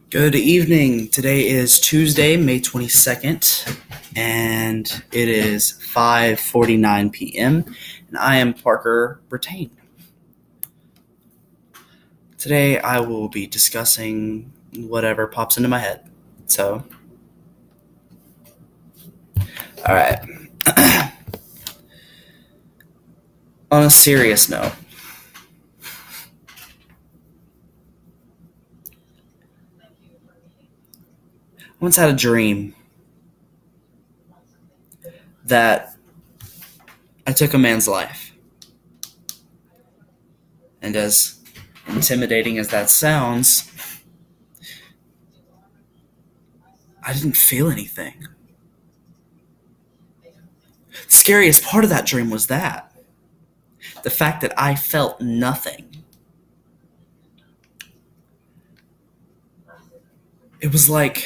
Good evening. Today is Tuesday, May 22nd, and it is 5:49 p.m., and I am Parker Brit-tain. Today I will be discussing whatever pops into my head. So, all right. On a serious note, I once had a dream that I took a man's life. And as intimidating as that sounds, I didn't feel anything. The scariest part of that dream was the fact that I felt nothing. It was like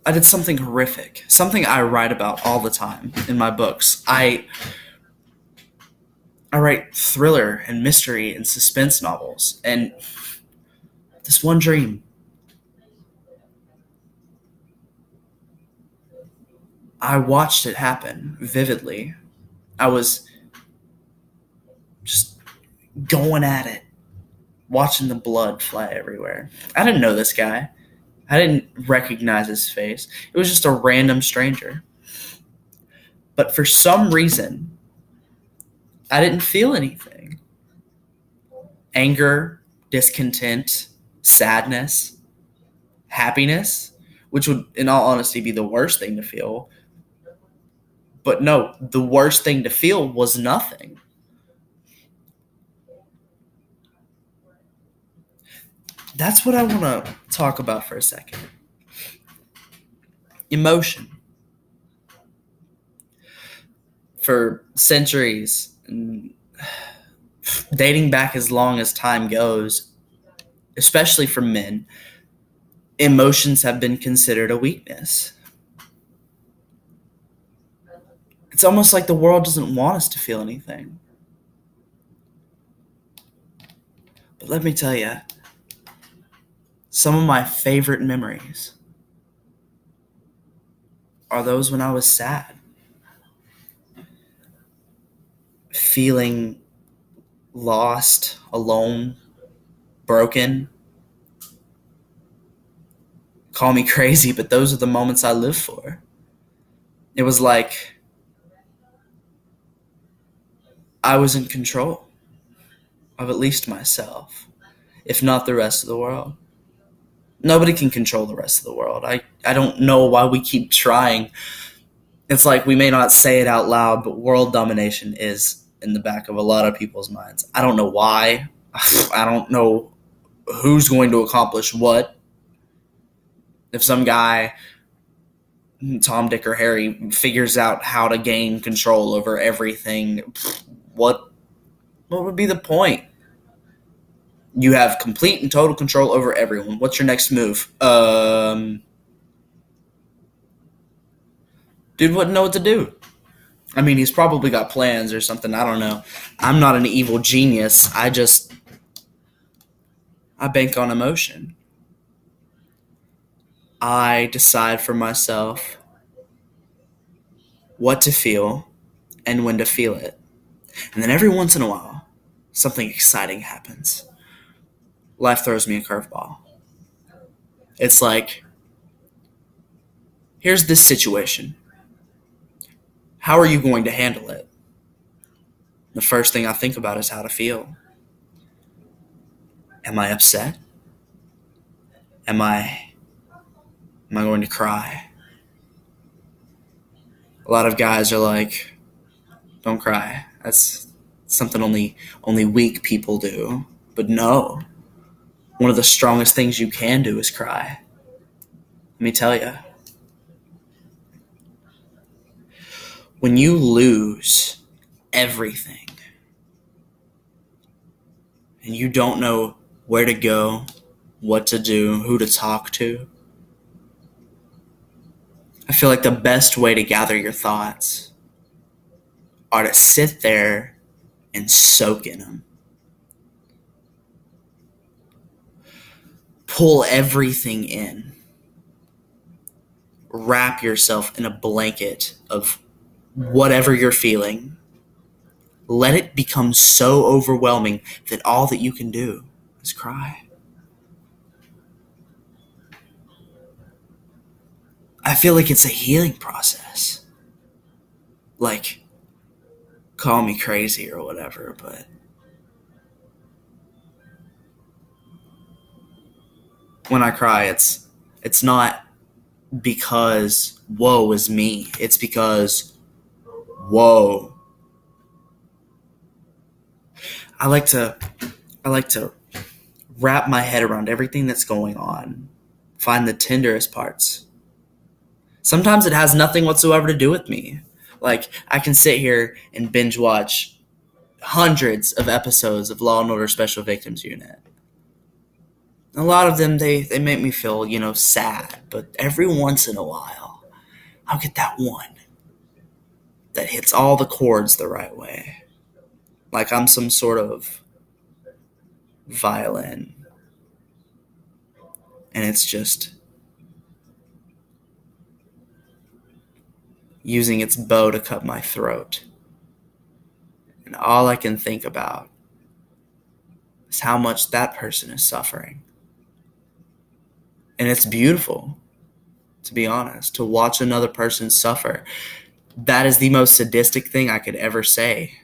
I did something horrific, something I write about all the time in my books. I write thriller and mystery and suspense novels, and this one dream, I watched it happen vividly. I was just going at it, watching the blood fly everywhere. I didn't know this guy. I didn't recognize his face. It was just a random stranger. But for some reason, I didn't feel anything. Anger, discontent, sadness, happiness, which would, in all honesty, be the worst thing to feel. But no, the worst thing to feel was nothing. That's what I want to talk about for a second. Emotion. For centuries, and dating back as long as time goes, especially for men, emotions have been considered a weakness. It's almost like the world doesn't want us to feel anything. But let me tell you, some of my favorite memories are those when I was sad, feeling lost, alone, broken. Call me crazy, but those are the moments I live for. It was like I was in control of at least myself, if not the rest of the world. Nobody can control the rest of the world. I don't know why we keep trying. It's like we may not say it out loud, but world domination is in the back of a lot of people's minds. I don't know why. I don't know who's going to accomplish what. If some guy, Tom, Dick, or Harry, figures out how to gain control over everything, what would be the point? You have complete and total control over everyone. What's your next move? Dude wouldn't know what to do. I mean, he's probably got plans or something. I don't know. I'm not an evil genius. I bank on emotion. I decide for myself what to feel and when to feel it. And then every once in a while, something exciting happens. Life throws me a curveball. It's like, here's this situation. How are you going to handle it? The first thing I think about is how to feel. Am I upset? Am I going to cry? A lot of guys are like, don't cry. That's something only weak people do. But no. One of the strongest things you can do is cry. Let me tell you. When you lose everything and you don't know where to go, what to do, who to talk to, I feel like the best way to gather your thoughts are to sit there and soak in them. pull everything in. Wrap yourself in a blanket of whatever you're feeling. Let it become so overwhelming that all that you can do is cry. I feel like it's a healing process. Like, call me crazy or whatever, but when I cry, it's not because woe is me. It's because whoa. I like to wrap my head around everything that's going on. Find the tenderest parts. Sometimes it has nothing whatsoever to do with me. Like, I can sit here and binge watch hundreds of episodes of Law and Order Special Victims Unit. A lot of them, they make me feel, sad. But every once in a while, I'll get that one that hits all the chords the right way. Like I'm some sort of violin. And it's just using its bow to cut my throat. And all I can think about is how much that person is suffering. And it's beautiful, to be honest, to watch another person suffer. That is the most sadistic thing I could ever say.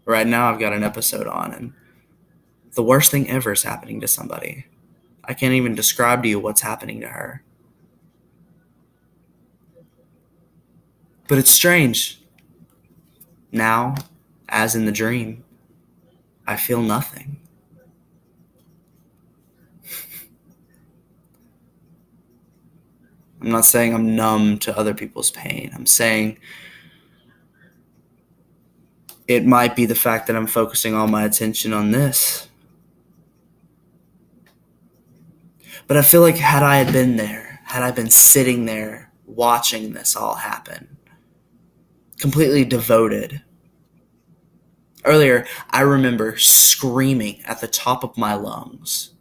Right now I've got an episode on, and the worst thing ever is happening to somebody. I can't even describe to you what's happening to her. But it's strange. Now, as in the dream, I feel nothing. I'm not saying I'm numb to other people's pain. I'm saying it might be the fact that I'm focusing all my attention on this. But I feel like had I been there, had I been sitting there watching this all happen, completely devoted. Earlier, I remember screaming at the top of my lungs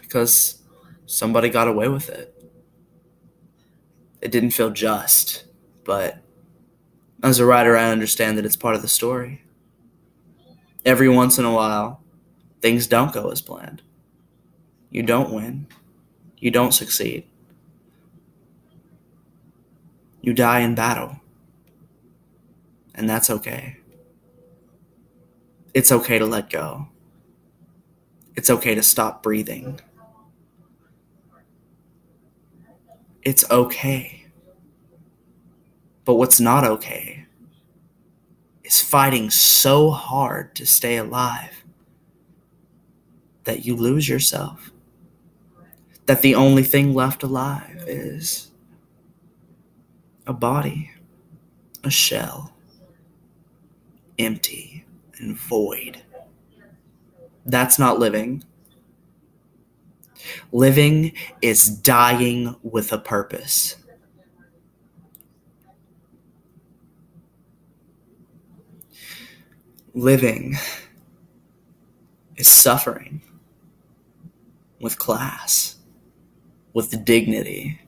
because somebody got away with it. It didn't feel just, but as a writer, I understand that it's part of the story. Every once in a while, things don't go as planned. You don't win. You don't succeed. You die in battle. And that's okay. It's okay to let go. It's okay to stop breathing. It's okay. But what's not okay is fighting so hard to stay alive that you lose yourself. That the only thing left alive is a body, a shell, empty and void. That's not living. Living is dying with a purpose. Living is suffering with class, with dignity.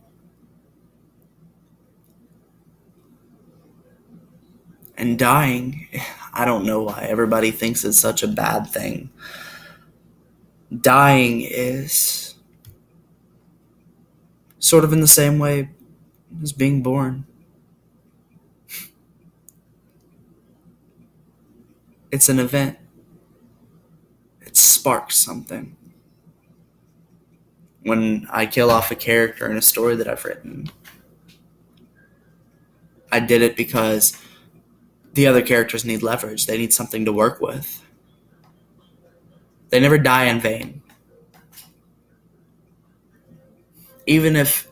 And dying, I don't know why everybody thinks it's such a bad thing. Dying is sort of in the same way as being born. It's an event. It sparks something. When I kill off a character in a story that I've written, I did it because the other characters need leverage. They need something to work with. They never die in vain. Even if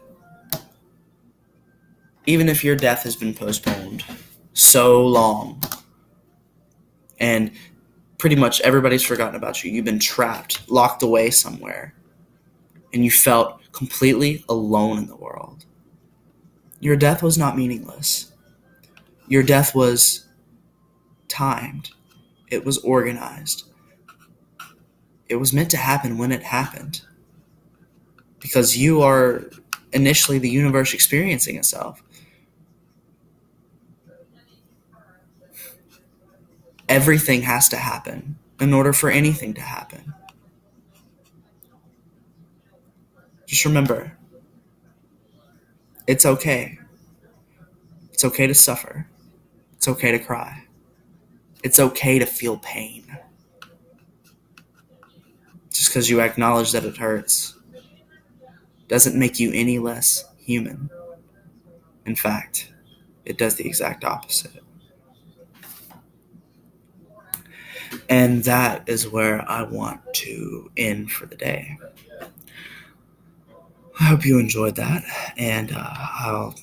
your death has been postponed so long and pretty much everybody's forgotten about you, you've been trapped, locked away somewhere, and you felt completely alone in the world, your death was not meaningless. Your death was timed. It was organized. it was meant to happen when it happened. Because you are initially the universe experiencing itself. Everything has to happen in order for anything to happen. Just remember, it's okay. It's okay to suffer. It's okay to cry. It's okay to feel pain. Just because you acknowledge that it hurts doesn't make you any less human. In fact, it does the exact opposite. And that is where I want to end for the day. I hope you enjoyed that, and I'll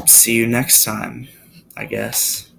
see you next time, I guess.